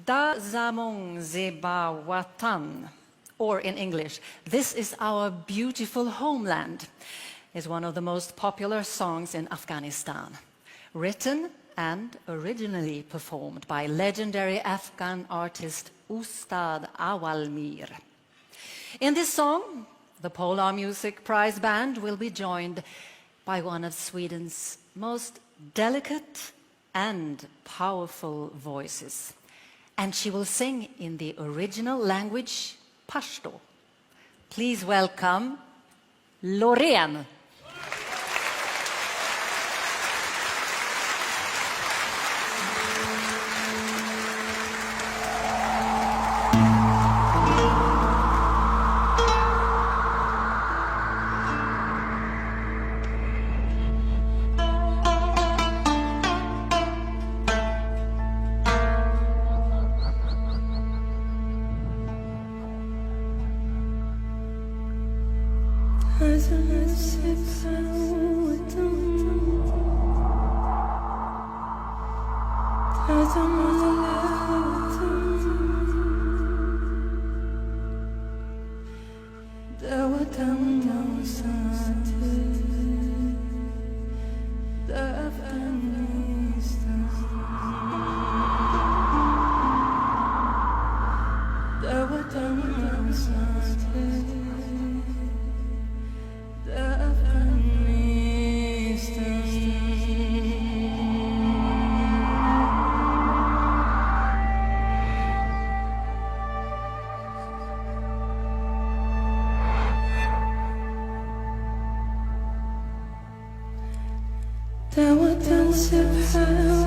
Da Zamong Zeba Watan, or in English, This is Our Beautiful Homeland, is one of the most popular songs in Afghanistan. Written and originally performed by legendary Afghan artist Ustad Awal Mir. In this song, the Polar Music Prize Band will be joined by one of Sweden's most delicate and powerful voices. And she will sing in the original language, Pashto. Please welcome Loreen. There were dancing